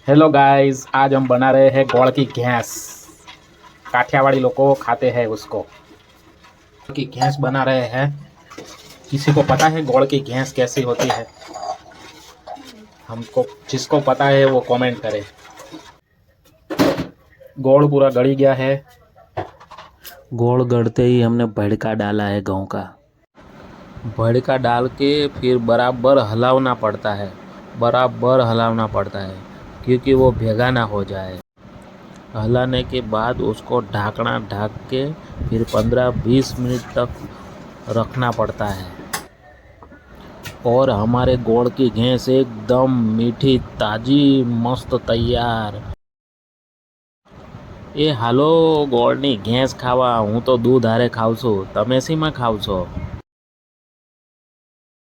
Hello guys, आज हम बना रहे हैं गोड़ की भैंस। काठियावाड़ी लोग खाते हैं उसको। गोड़ की भैंस बना रहे हैं। किसी को पता है गोड़ की भैंस कैसी होती है? हमको जिसको पता है वो कमेंट करे। गोड़ पूरा गड़ी गया है। गोड़ गढ़ते ही हमने भड़का डाला है गेहूं का। भड़का डाल के फिर बराबर हलावना पड़ता है, बराबर हलावना पड़ता है क्योंकि वो भेगा ना हो जाए। हलाने के बाद उसको ढाकना ढक के फिर 15-20 मिनट तक रखना पड़ता है। और हमारे गोड़ की भैंस एकदम मीठी ताजी मस्त तैयार। એ હાલો ગોળની ભેંસ ખાવા, હું તો દૂધ હારે ખાઉં છું, તમે શીમાં ખાવ છો?